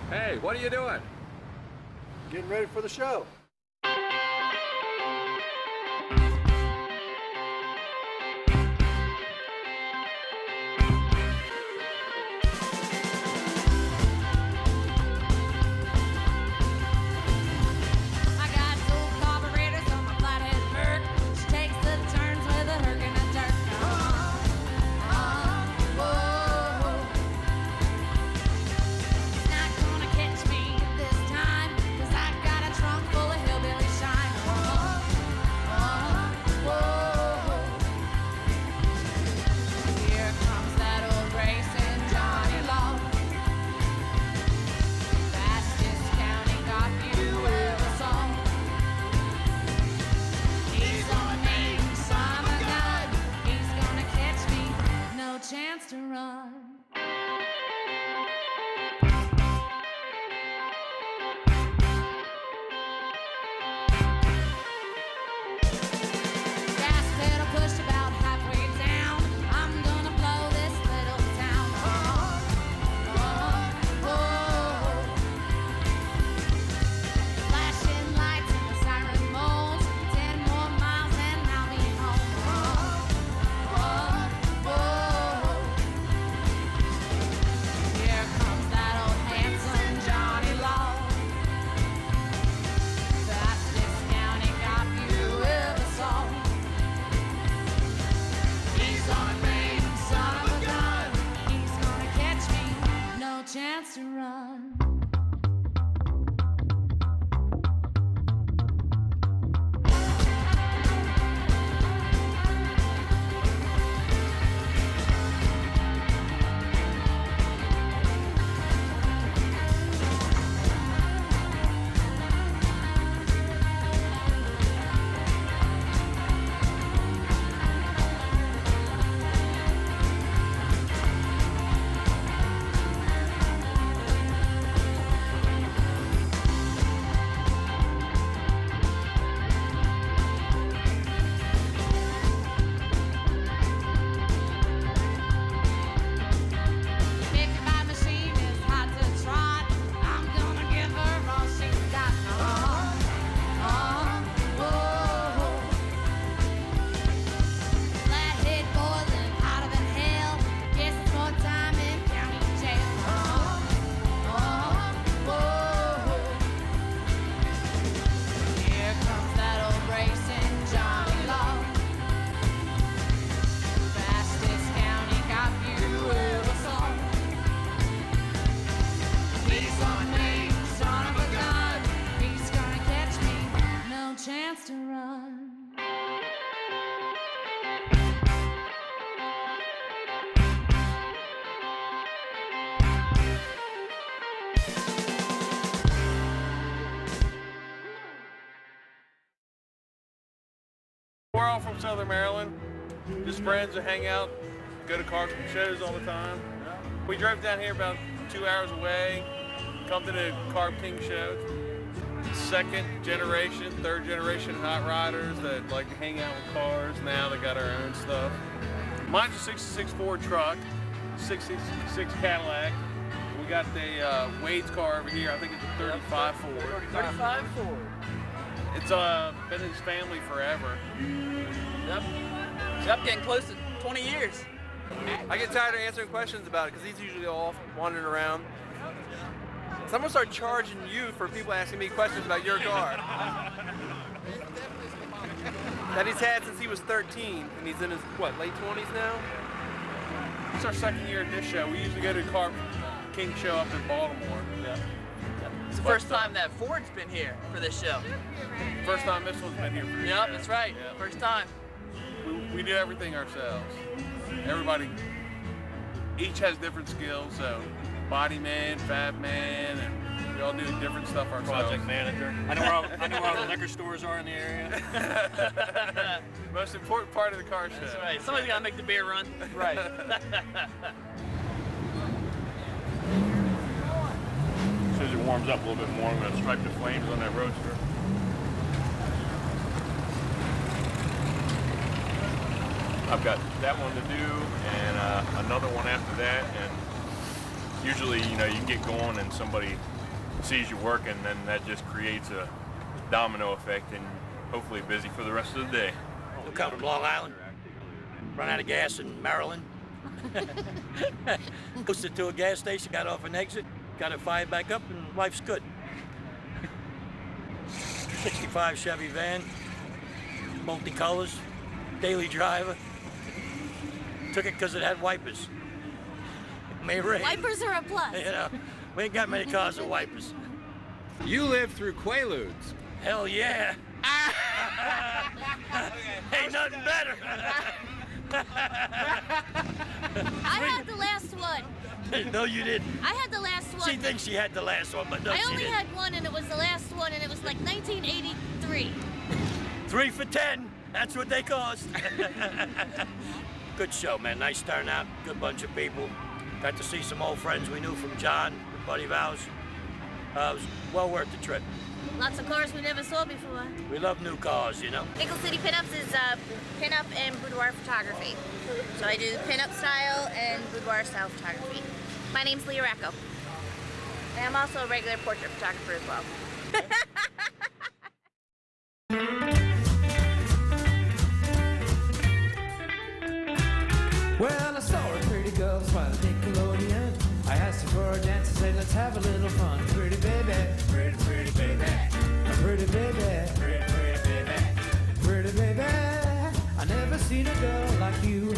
Hey, what are you doing? Getting ready for the show. Chance to run. Gas pedal pushed about halfway down. I'm gonna blow this little town. Flashing lights and the siren moans. 10 more miles and I'll be home. Here comes that old handsome Johnny Law. Fastest county cop you ever saw. He's on Main, son of a gun. He's gonna catch me, no chance to run. Chance to run. We're all from Southern Maryland, just friends that hang out, go to car shows all the time. We drove down here about 2 hours away, come to the Carb King show. Second generation, third generation hot rodders that like to hang out with cars. Now they got our own stuff. Mine's a 66 Ford truck, 66 Cadillac. We got the Wade's car over here. I think it's a 35 Ford. 35 Ford. It's been in his family forever. Yep, getting close to 20 years. I get tired of answering questions about it because he's usually off wandering around. So I'm gonna start charging you for people asking me questions about your car. That he's had since he was 13, and he's in his, what, late 20s now? It's our second year at this show. We usually go to the Carb King show up in Baltimore. Yeah. It's the first time that Ford's been here for this show. First time this one's been here for this Yep, show. that's right. Yeah. First time. We do everything ourselves. Everybody, each has different skills, so body man, fab man, and we all do different stuff ourselves. Project manager. I know where all the liquor stores are in the area. Most important part of the car show. That's right. Somebody's got to make the beer run. Right. As soon as it warms up a little bit more, I'm going to stripe the flames on that roadster. I've got that one to do and another one after that, and usually, you know, you get going and somebody sees you working, then that just creates a domino effect and hopefully busy for the rest of the day. We'll come from Long Island, run out of gas in Maryland. Posted to a gas station, got off an exit, got it fired back up, and life's good. 65 Chevy van, multicolors, daily driver. Took it because it had wipers. It may rain. Wipers are a plus. You know, we ain't got many cars with wipers. You lived through Quaaludes. Hell yeah. Ain't nothing better. I had the last one. No, you didn't. I had the last one. She thinks she had the last one, but no, I she only didn't. had one, and it was the last one, and it was like 1983. 3 for 10. That's what they cost. Good show, man. Nice turnout. Good bunch of people. Got to see some old friends we knew from John, a buddy of ours. It was well worth the trip. Lots of cars we never saw before. We love new cars, you know. Nickel City Pinups is pinup and boudoir photography. So I do pinup style and boudoir style photography. My name's Leah Racco. And I'm also a regular portrait photographer as well. Well, I saw a pretty girl by the Nickelodeon. I asked her for a dance and said, let's have a little fun. Pretty baby, pretty, pretty baby, pretty baby, pretty, pretty baby, pretty baby. I never seen a girl like you.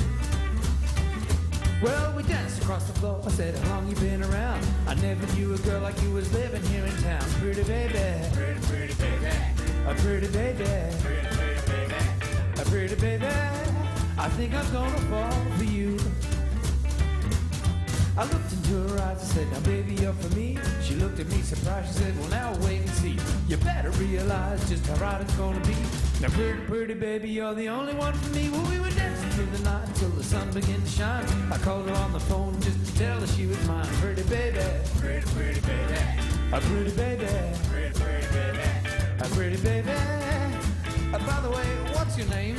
Well, we danced across the floor. I said, how long you been around? I never knew a girl like you was living here in town. Pretty baby, pretty, pretty baby, a pretty baby, pretty, pretty baby, a pretty baby. I think I'm gonna fall for you. I looked into her eyes and said, now baby, you're for me. She looked at me surprised, she said, well now wait and see. You better realize just how right it's gonna be. Now pretty, pretty baby, you're the only one for me. Well, we were dancing through the night until the sun began to shine. I called her on the phone just to tell her she was mine. Pretty baby, pretty, pretty baby, a pretty baby, pretty, pretty baby, a pretty baby. By the way, what's your name?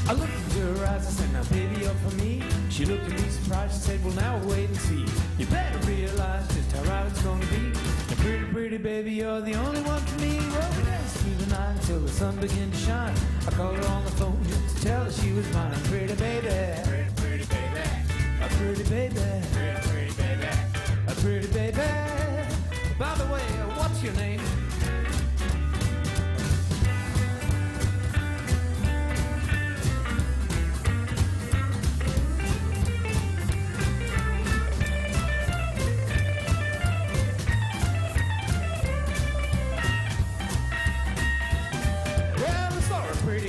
I looked into her eyes and said, now baby, you're for me. She looked at me surprised, she said, well now wait and see. You better realize just how right it's gonna be. Now pretty, pretty baby, you're the only one for me. Well, we danced through the night until the sun began to shine. I called her on the phone just to tell her she was mine. Pretty baby, pretty, pretty baby, a pretty baby, pretty, pretty baby, a pretty baby. By the way, what's your name?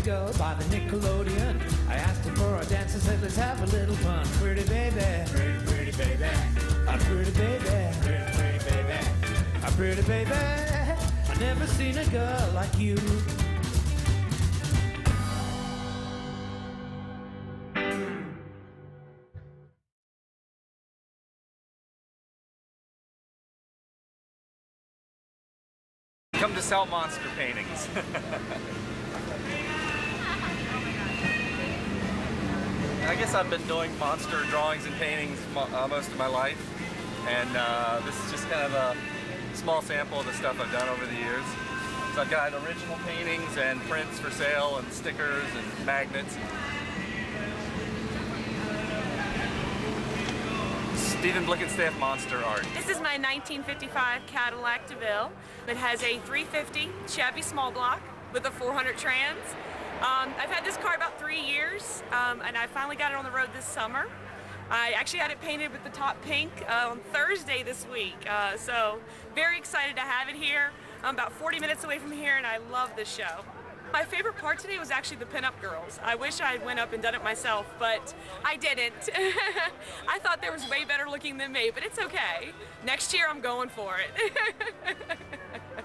Girl by the Nickelodeon. I asked her for a dance and said, let's have a little fun. Pretty baby, pretty, pretty baby, a pretty baby, pretty, pretty baby, a pretty baby. I never seen a girl like you. Come to sell monster paintings. I guess I've been doing monster drawings and paintings most of my life, and this is just kind of a small sample of the stuff I've done over the years. So I've got original paintings and prints for sale and stickers and magnets. Stephen Blickenstaff monster art. This is my 1955 Cadillac DeVille that has a 350 Chevy small block with a 400 trans. I've had this car about 3 years, and I finally got it on the road this summer. I actually had it painted with the top pink on Thursday this week, so very excited to have it here. I'm about 40 minutes away from here, and I love this show. My favorite part today was actually the pinup girls. I wish I had went up and done it myself, but I didn't. I thought there was way better looking than me, but it's okay. Next year I'm going for it.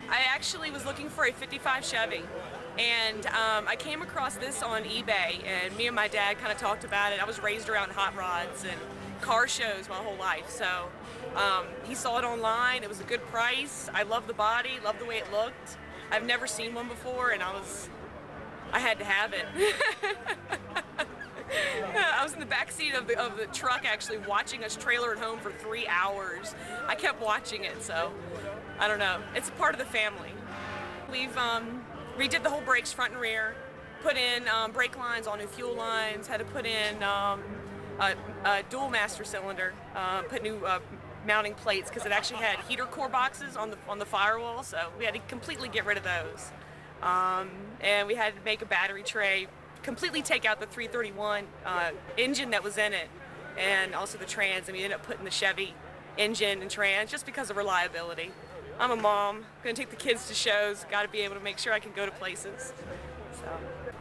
I actually was looking for a 55 Chevy, and I came across this on eBay, and me and my dad kind of talked about it. I was raised around hot rods and car shows my whole life, so He saw it online. It was a good price. I love the body, love the way it looked. I've never seen one before, and I had to have it. I was in the back seat of the truck actually watching us trailer it home for 3 hours. I kept watching it, so I don't know. It's a part of the family. We've redid the whole brakes front and rear, put in brake lines, all new fuel lines, had to put in a dual master cylinder, put new mounting plates because it actually had heater core boxes on the firewall, so we had to completely get rid of those. And we had to make a battery tray, completely take out the 331 engine that was in it, and also the trans, and we ended up putting the Chevy engine and trans just because of reliability. I'm a mom, gonna take the kids to shows, gotta be able to make sure I can go to places. So,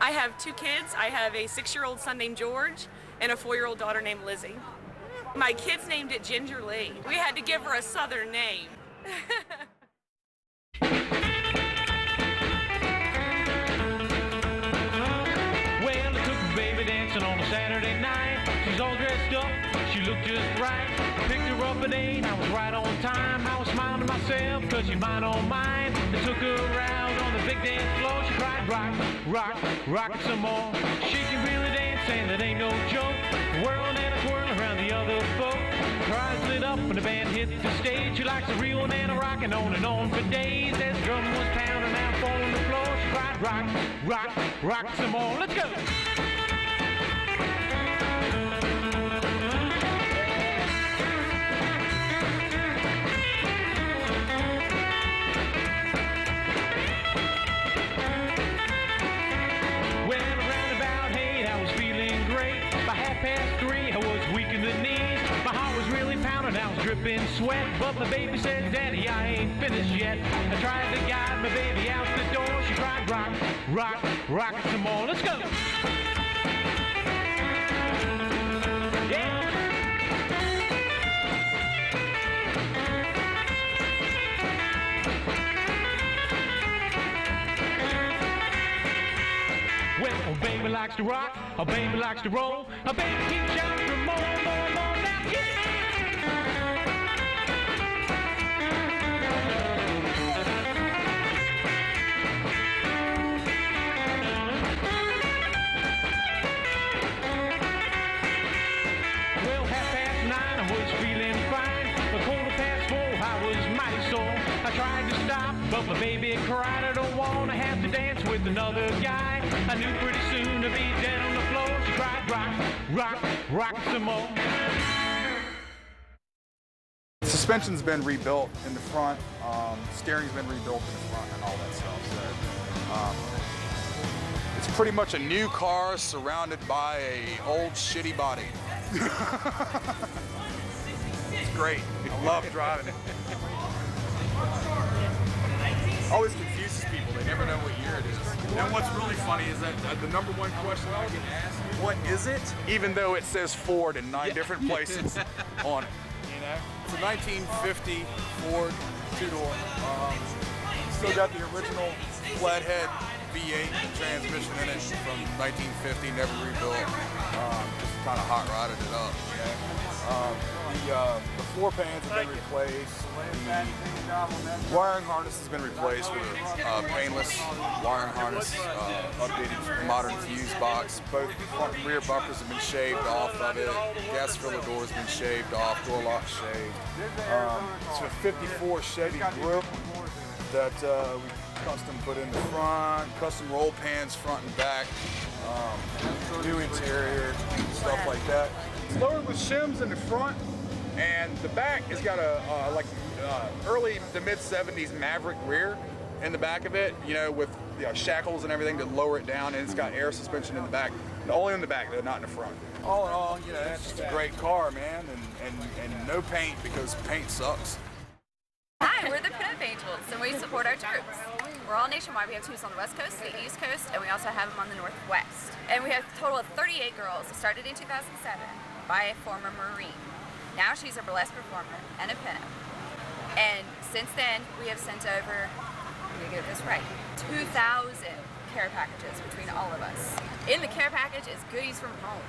I have 2 kids. I have a 6-year-old son named George and a 4-year-old daughter named Lizzie. My kids named it Ginger Lee. We had to give her a southern name. Well, I took a baby dancing on a Saturday night. She's all dressed up, she looked just right. I picked her up at 8, I was right on time. I was smiling to myself, cause she's mine on mine. I took her around on the big dance floor. She cried, rock, rock, rock some more. She can really dance, and it ain't no joke. Whirling and a twirling around the other folk. Her eyes lit up when the band hit the stage. She likes a real one and a rockin' on and on for days. As the drum was pounding out on the floor, she cried, rock, rock, rock some more. Let's go! Past 3, I was weak in the knees. My heart was really pounding, I was dripping sweat. But my baby said, Daddy, I ain't finished yet. I tried to guide my baby out the door. She cried, rock, rock, rock some more. Let's go! Yeah! Well, baby likes to rock, a baby likes to roll, a baby keeps shouting for more, more, more, now yeah! Well, 9:30, I was feeling fine. A quarter past 4, I was mighty sore. I tried to stop, but my baby cried, I don't want to have to dance with another guy. I knew pretty soon to be dead on the floor. She cried, rock, rock, rock some more. Suspension's been rebuilt in the front, steering's been rebuilt in the front, and all that stuff. So it's pretty much a new car surrounded by a old shitty body. It's great. I love driving it. Always confuses people. They never know what year it is. And what's really funny is that the number one question I get asked, what is it? Even though it says Ford in 9 different places on it. You know? It's a 1950 Ford 2-door. Still got the original flathead V8 transmission in it from 1950, never rebuilt. Just kind of hot rodded it up. The floor pans have been replaced. The wiring harness has been replaced with a painless wiring harness, updated modern fuse box. Both front and rear bumpers have been shaved off of it. Gas filler door has been shaved off, door lock shaved. It's a 54 Chevy grill that we custom put in the front, custom roll pans front and back, new interior, stuff like that. It's loaded with shims in the front, and the back has got a early to mid 70s Maverick rear in the back of it, you know, with shackles and everything to lower it down, and it's got air suspension in the back, only in the back though, not in the front. All in all, you know, it's just a great car, man, and no paint because paint sucks. Hi, we're the Pinup Angels, and we support our troops. We're all nationwide. We have teams on the West Coast, the East Coast, and we also have them on the Northwest. And we have a total of 38 girls, started in 2007 by a former Marine. Now she's a burlesque performer and a pinup. And since then, we have sent over, let me get this right, 2,000 care packages between all of us. In the care package is goodies from home.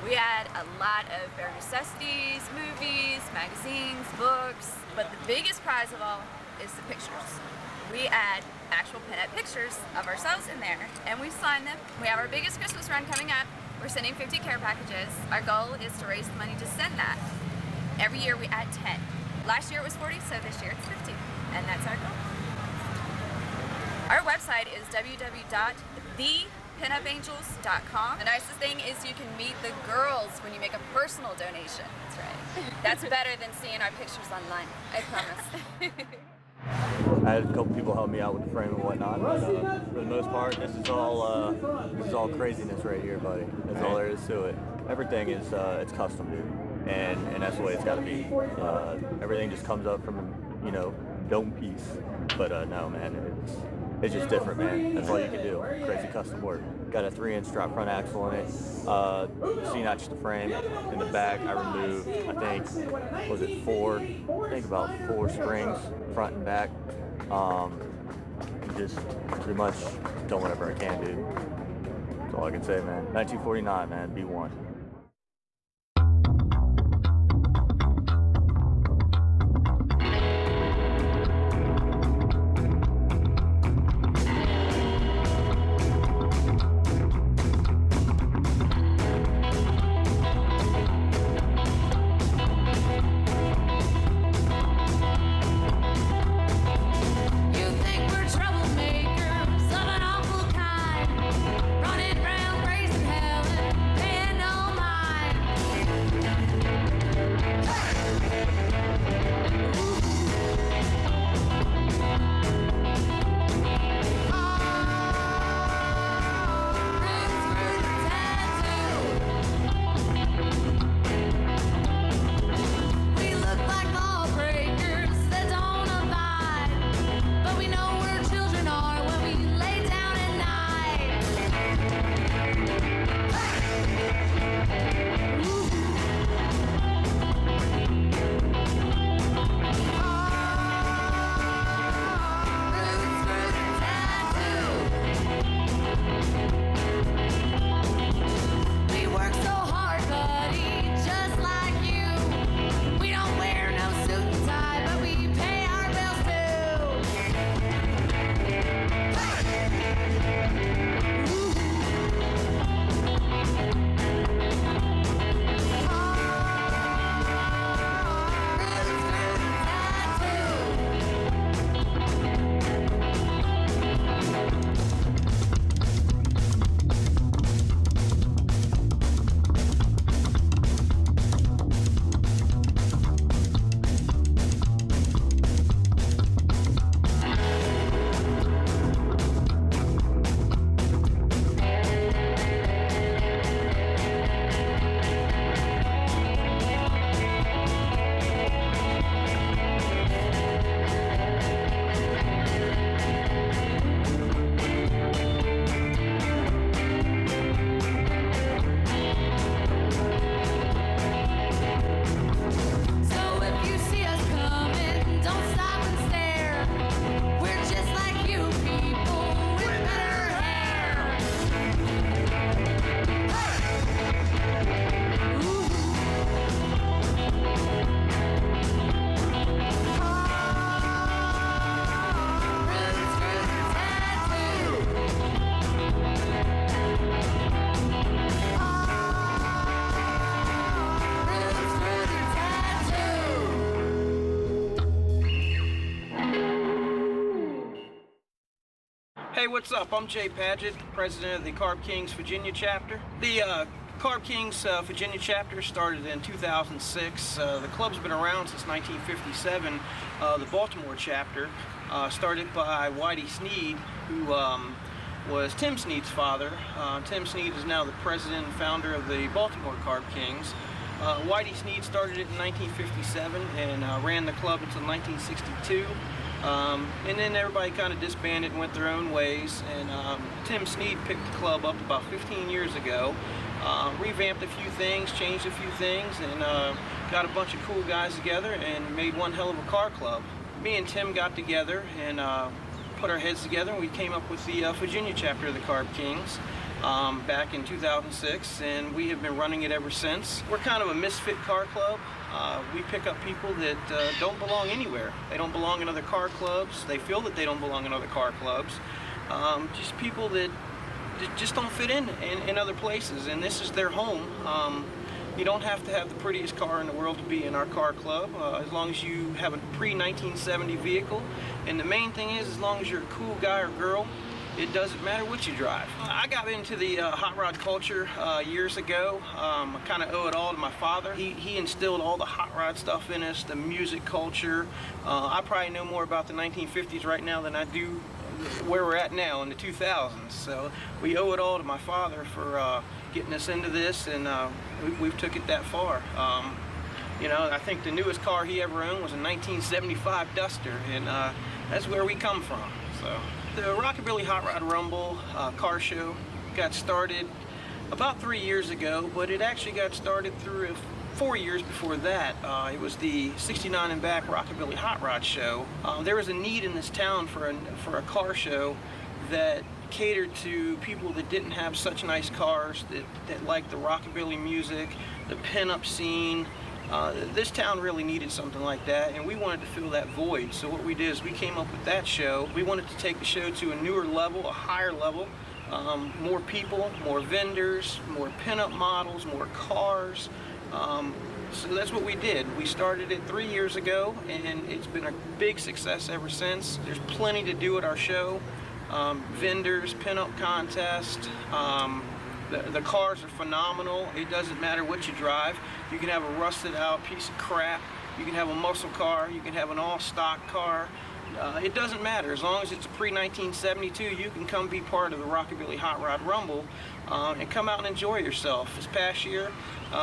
We add a lot of bare necessities, movies, magazines, books, but the biggest prize of all is the pictures. We add actual pinup pictures of ourselves in there, and we sign them. We have our biggest Christmas run coming up. We're sending 50 care packages. Our goal is to raise the money to send that. Every year we add 10. Last year it was 40, so this year it's 50, and that's our goal. Our website is www.thepinupangels.com. The nicest thing is you can meet the girls when you make a personal donation. That's right. That's better than seeing our pictures online, I promise. I had a couple people help me out with the frame and whatnot, but for the most part, this is all craziness right here, buddy. That's all there is to it. Everything is it's custom, dude, and that's the way it's got to be. Everything just comes up from, you know, dome piece, but no, man, it's just different, man. That's all you can do. Crazy custom work. Got a 3-inch drop front axle in it. C-notched the frame. In the back, I removed, I think, was it 4 springs, front and back. Just pretty much done whatever I can, dude. That's all I can say, man. 1949, man, B1. Hey, what's up? I'm Jay Padgett, president of the Carb Kings Virginia chapter. The Carb Kings Virginia chapter started in 2006. The club's been around since 1957. The Baltimore chapter started by Whitey Sneed, who was Tim Sneed's father. Tim Sneed is now the president and founder of the Baltimore Carb Kings. Whitey Sneed started it in 1957 and ran the club until 1962. And then everybody kind of disbanded and went their own ways, and Tim Sneed picked the club up about 15 years ago, revamped a few things, changed a few things, and got a bunch of cool guys together and made one hell of a car club. Me and Tim got together and put our heads together, and we came up with the Virginia chapter of the Carb Kings. back in 2006, and we have been running it ever since. We're kind of a misfit car club. We pick up people that don't belong anywhere. They don't belong in other car clubs. They feel that they don't belong in other car clubs. Just people that just don't fit in other places, and this is their home. You don't have to have the prettiest car in the world to be in our car club, as long as you have a pre-1970 vehicle. And the main thing is, as long as you're a cool guy or girl, it doesn't matter what you drive. I got into the hot rod culture years ago. I kind of owe it all to my father. He instilled all the hot rod stuff in us, the music culture. I probably know more about the 1950s right now than I do where we're at now in the 2000s. So we owe it all to my father for getting us into this, and we've took it that far. You know, I think the newest car he ever owned was a 1975 Duster, and that's where we come from. So the Rockabilly Hot Rod Rumble car show got started about 3 years ago, but it actually got started through 4 years before that. It was the 69 and back Rockabilly Hot Rod show. There was a need in this town for a car show that catered to people that didn't have such nice cars, that liked the rockabilly music, the pinup scene. This town really needed something like that, and we wanted to fill that void. So what we did is we came up with that show. We wanted to take the show to a newer level, a higher level. More people, more vendors, more pinup models, more cars. So that's what we did. We started it 3 years ago, and it's been a big success ever since. There's plenty to do at our show. Vendors, pinup contest. The cars are phenomenal. It doesn't matter what you drive. You can have a rusted out piece of crap. You can have a muscle car. You can have an all stock car. It doesn't matter. As long as it's a pre-1972, you can come be part of the Rockabilly Hot Rod Rumble and come out and enjoy yourself. This past year,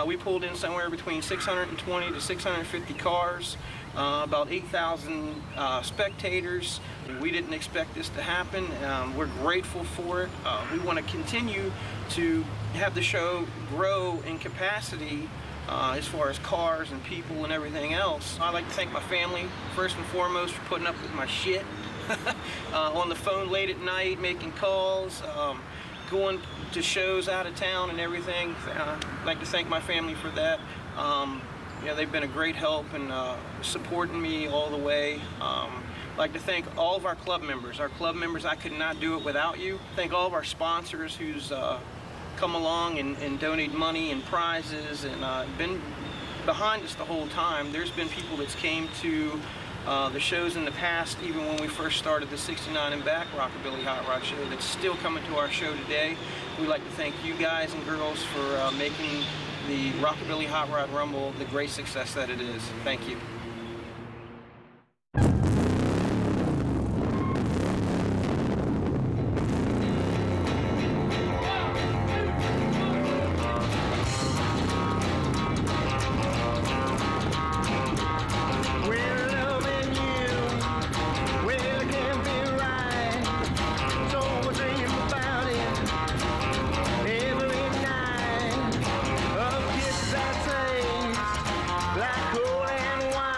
we pulled in somewhere between 620 to 650 cars, about 8,000 spectators. We didn't expect this to happen. We're grateful for it. We want to continue to have the show grow in capacity as far as cars and people and everything else. I'd like to thank my family, first and foremost, for putting up with my shit. On the phone late at night, making calls, going to shows out of town and everything. I'd like to thank my family for that. Yeah, they've been a great help and supporting me all the way. I'd like to thank all of our club members. Our club members, I could not do it without you. Thank all of our sponsors who's come along and donate money and prizes and been behind us the whole time. There's been people that's came to the shows in the past, even when we first started the 69 and back Rockabilly Hot Rod show, that's still coming to our show today. We'd like to thank you guys and girls for making the Rockabilly Hot Rod Rumble the great success that it is. Thank you. Like gold and wine.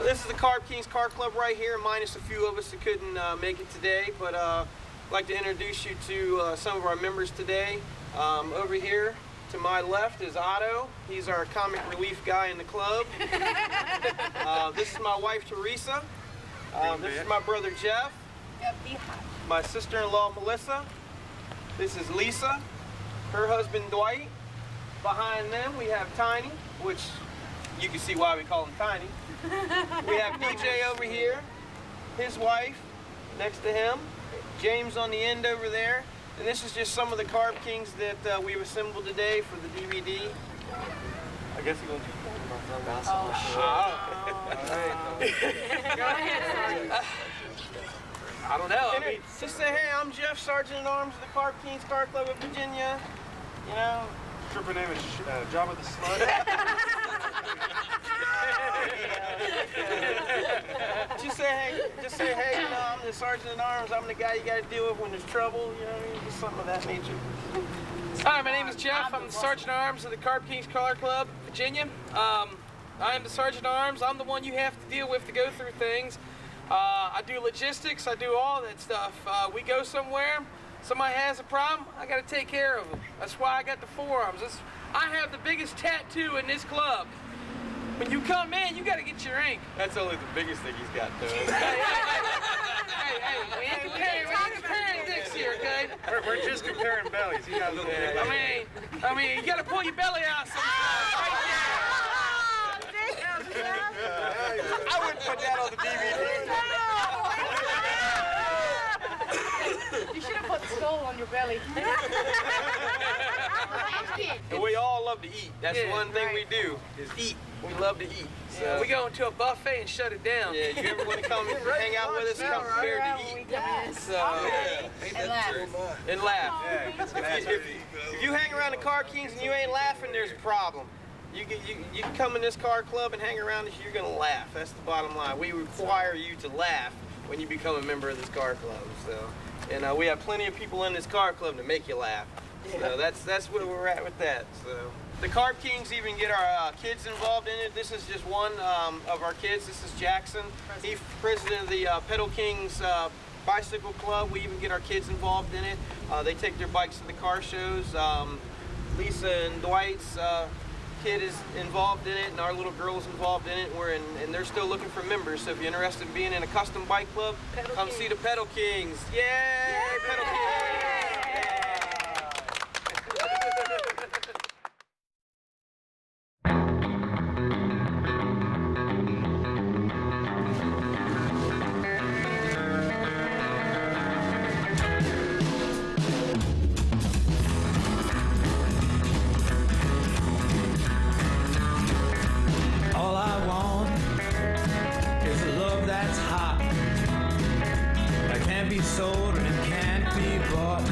This is the Carb Kings Car Club right here, minus a few of us that couldn't make it today. But I'd like to introduce you to some of our members today. Over here to my left is Otto. He's our comic relief guy in the club. This is my wife Teresa. This is my brother Jeff. My sister-in-law Melissa. This is Lisa. Her husband Dwight. Behind them we have Tiny, which you can see why we call him Tiny. We have DJ over here, his wife next to him, James on the end over there, and this is just some of the Carb Kings that we've assembled today for the DVD. I guess you're going to Oh, shit. Go ahead, I don't know. I mean, just say, hey, I'm Jeff, Sergeant at Arms of the Carb Kings Car Club of Virginia. You know, Trooper name is Jabba the Slug. Just say, hey, you know, I'm the Sergeant at Arms. I'm the guy you got to deal with when there's trouble. You know what I mean? Just something of that nature. Hi, my name is Jeff. I'm the Sergeant at Arms of the Carb Kings Car Club, Virginia. I am the Sergeant at Arms. I'm the one you have to deal with to go through things. I do logistics. I do all that stuff. We go somewhere. Somebody has a problem, I gotta take care of them. That's why I got the forearms. I have the biggest tattoo in this club. When you come in, you gotta get your ink. That's only the biggest thing he's got, though. Hey, we ain't comparing dicks here, okay? We're just comparing bellies. You guys I mean, you gotta pull your belly out sometimes. I wouldn't put that on the DVD. You should have put the skull on your belly. And we all love to eat. That's the one thing we do, is eat. We love to eat. So Yeah, we go into a buffet and shut it down. Yeah, you ever want to come hang out with us, come prepared to eat. Yes. And laugh. And laugh. If you hang around the Car Kings and you ain't laughing, there's a problem. You can come in this car club and hang around us, you're going to laugh. That's the bottom line. We require you to laugh when you become a member of this car club. So, and we have plenty of people in this car club to make you laugh. So that's where we're at with that. So the Carb Kings even get our kids involved in it. This is just one of our kids. This is Jackson. He's president of the Pedal Kings Bicycle Club. We even get our kids involved in it. They take their bikes to the car shows. Lisa and Dwight's kid is involved in it, and our little girl's involved in it. And they're still looking for members. So if you're interested in being in a custom bike club, come see the Pedal Kings. Yay! Pedal Kings! All I want is a love that's hot, that can't be sold and it can't be bought.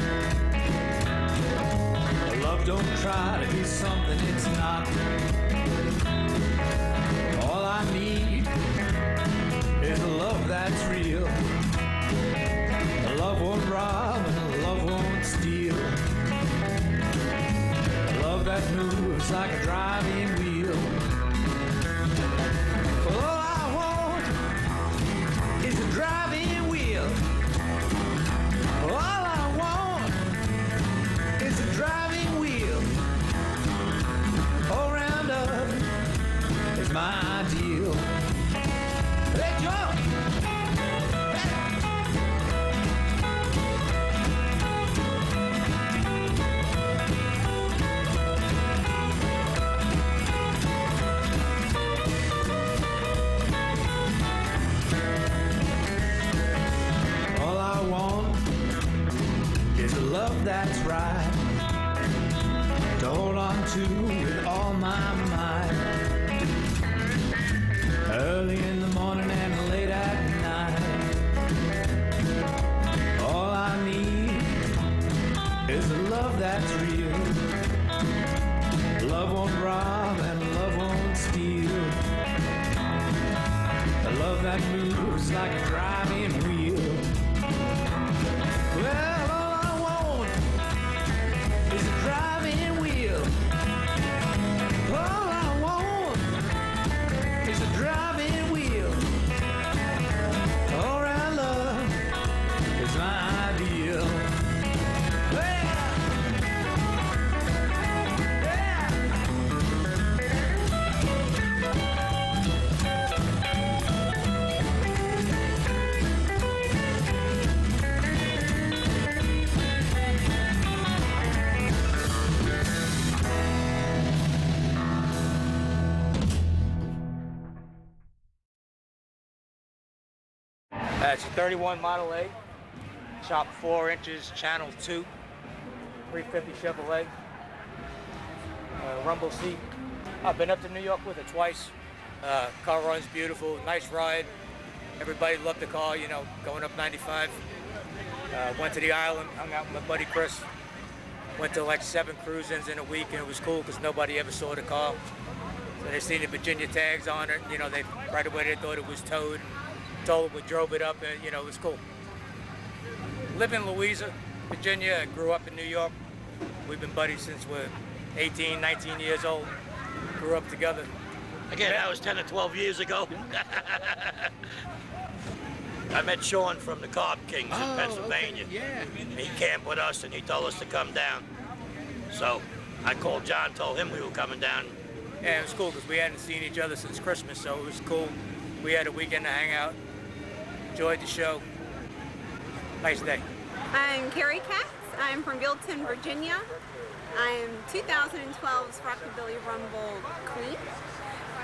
A love don't try to be something it's not. All I need is a love that's real. A love won't rob and a love won't steal. A love that moves like a driving wheel. All I want is a driving wheel. All I want is a driving wheel. All round up is my ideal. Hey, jump! All I want is a love that's right, to hold on to with all my might. Early in the morning and late at night. All I need is a love that's real. Love won't rob and love won't steal. A love that moves like a driving wheel. Well, all I want is a driving wheel. All I want is a driving wheel. It's a 31 Model A, shop 4 inches, channel 2, 350 Chevrolet, rumble seat. I've been up to New York with it twice. Car runs beautiful, nice ride. Everybody loved the car, you know, going up 95. Went to the island, hung out with my buddy Chris. Went to like 7 cruise-ins in a week, and it was cool because nobody ever saw the car. So they seen the Virginia tags on it, you know, they right away they thought it was towed. Told we drove it up, and you know, it was cool. Live in Louisa, Virginia. I grew up in New York. We've been buddies since we're 18, 19 years old. Grew up together. Again, that was 10 or 12 years ago. I met Sean from the Carb Kings in Pennsylvania. Okay, yeah. He camped with us and he told us to come down. So I called John, told him we were coming down. Yeah, it was cool because we hadn't seen each other since Christmas, so it was cool. We had a weekend to hang out. Enjoyed the show. Nice day. I'm Carrie Katz. I'm from Gilton, Virginia. I'm 2012's Rockabilly Rumble Queen.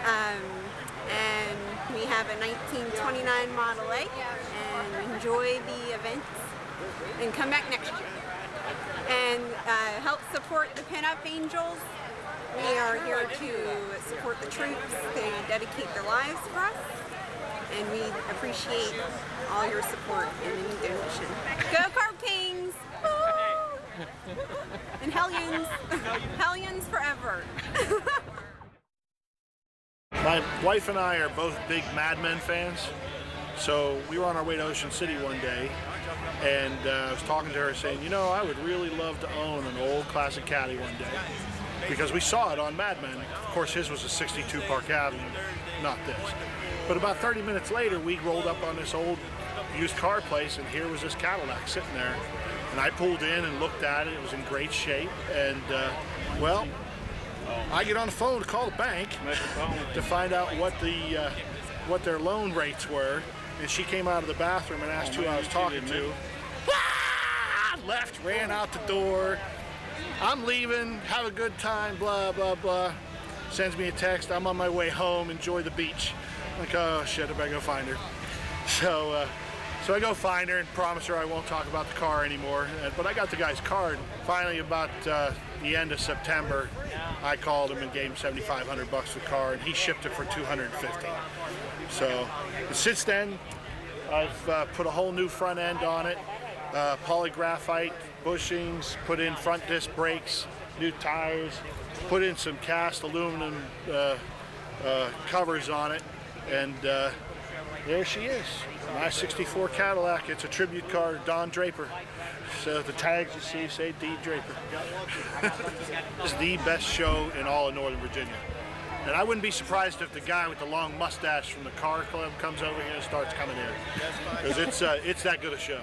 And we have a 1929 Model A, and enjoy the events and come back next year. And help support the Pinup Angels. We are here to support the troops. They dedicate their lives for us, and we appreciate all your support and any donation. Go Carb Kings! Woo! And Hellions! Hellions forever! My wife and I are both big Mad Men fans, so we were on our way to Ocean City one day, and I was talking to her saying, you know, I would really love to own an old classic caddy one day, because we saw it on Mad Men. Of course, his was a 62 Park Avenue, not this. But about 30 minutes later, we rolled up on this old used car place, and here was this Cadillac sitting there. And I pulled in and looked at it. It was in great shape, and well, I get on the phone to call the bank to find out what their loan rates were, and she came out of the bathroom and asked who I was talking to. Left, ran out the door. I'm leaving, have a good time, blah, blah, blah. Sends me a text, I'm on my way home, enjoy the beach. I'm like, oh shit, I better go find her. So I go find her and promise her I won't talk about the car anymore. But I got the guy's card. Finally, about the end of September, I called him and gave him $7,500 for the car, and he shipped it for $250. So since then, I've put a whole new front end on it, polygraphite bushings, put in front disc brakes, new tires, put in some cast aluminum covers on it, and there she is. My 64 Cadillac. It's a tribute car to Don Draper. So the tags you see say D. Draper. It's the best show in all of Northern Virginia. And I wouldn't be surprised if the guy with the long mustache from the car club comes over here and starts coming in. Because it's that good a show.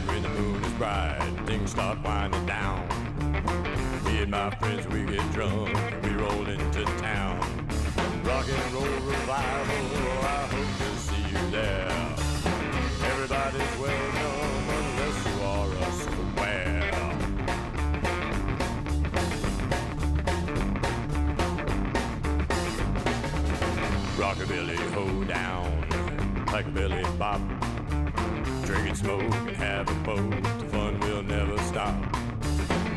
When the moon is bright, things start winding down. Me and my friends, we get drunk, and we roll into town. Rock and roll revival, I hope to see you there. Everybody's welcome unless you are a square. Rockabilly hold down, like a belly bop. Drink and smoke and have a boat, the fun will never stop.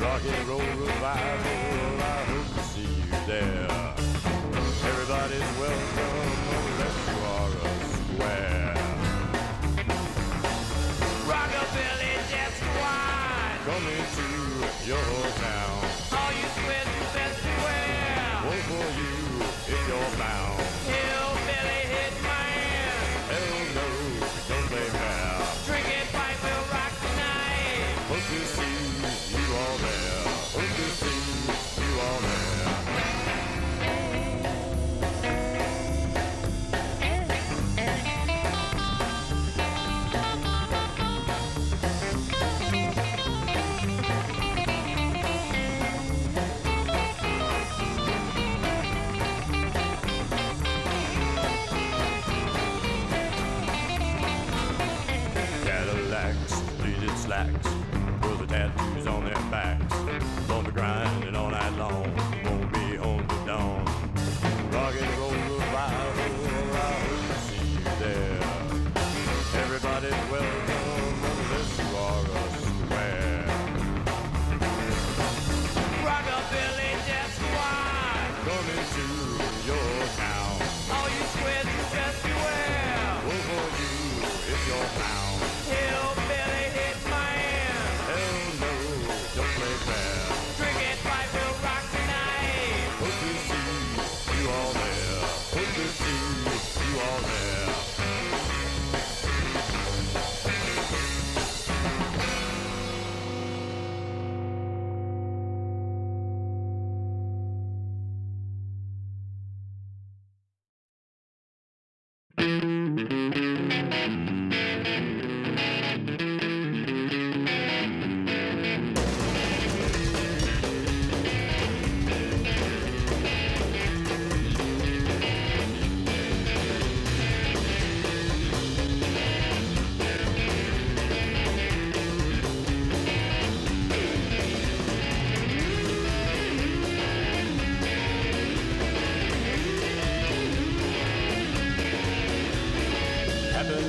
Rock and roll revival, I hope to see you there. Everybody's welcome unless you are a square. Rockabilly just wine. Coming to your town. All you squares do best beware. One for you if you're bound. Hillbilly hitman. Hell no, don't play fair. Drinking pipe will rock tonight. Hope to see you all there. Hope to see you all there.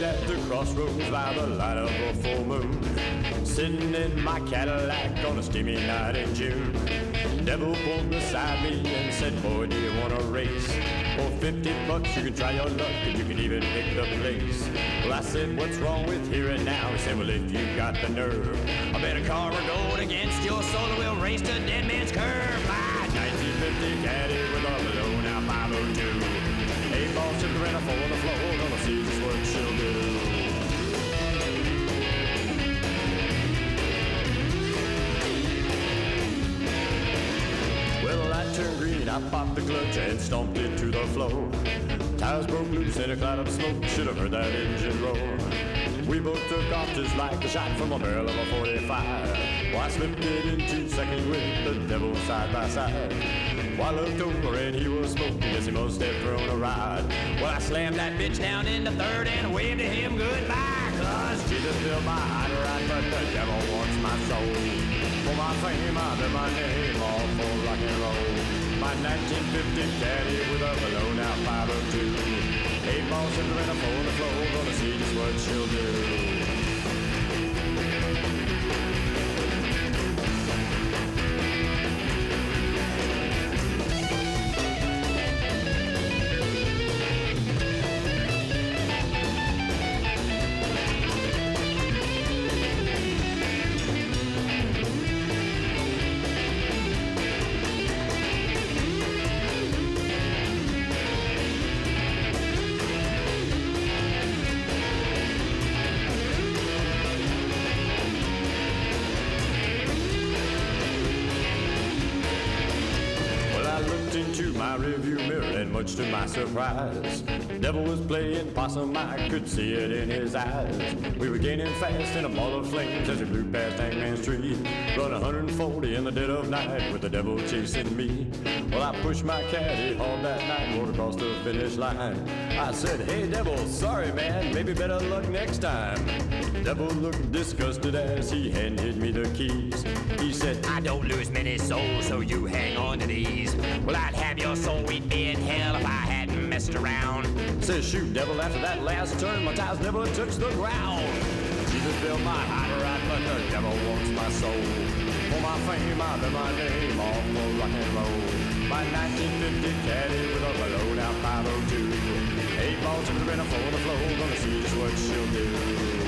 at the crossroads by the light of a full moon. Sitting in my Cadillac on a steamy night in June. Devil pulled beside me and said, boy, do you want to race? For 50 bucks you can try your luck and you can even pick the place. Well, I said, what's wrong with here and now? He said, well, if you got the nerve, I bet a car will go against your soul and we'll race to Dead Man's Curve. My 1950 caddy with a blown out 502. 8 balls to the rental for the floor, gonna see just what she'll do. Well, the light turned green, I popped the clutch and stomped it to the floor. Tires broke loose in a cloud of smoke, should have heard that engine roar. We both took off just like a shot from a barrel of a 45. Well, I slipped it into second with the devil side by side. Well, I looked over and he was smoking, guess he must have thrown a ride. Well, I slammed that bitch down in the third and waved to him goodbye. Cause Jesus filled my heart right, but the devil wants my soul. For my fame, I bear my name, all for rock and roll. My 1950 caddy with a blown out 502. 8 balls in the rental for the floor, gonna see just what she'll do. Rearview mirror, and much to my surprise, devil was playing possum. I could see it in his eyes. We were gaining fast in a ball of flames as we blew past Hangman's Tree. Run 140 in the dead of night with the devil chasing me. Well, I pushed my caddy hard that night, rode across the finish line. I said, hey devil, sorry man, maybe better luck next time. The devil looked disgusted as he handed me the keys. He said, I don't lose many souls, so you hang on to these. Well, I'd have your soul, we'd be in hell if I hadn't messed around. Says, shoot, devil, after that last turn, my tires never touched the ground. Jesus built my heart right, but the devil wants my soul. For my fame, I bear my name, all for rock and roll. My 1950 caddy with a blown out 502. 8 balls to the rental for the floor, gonna see just what she'll do.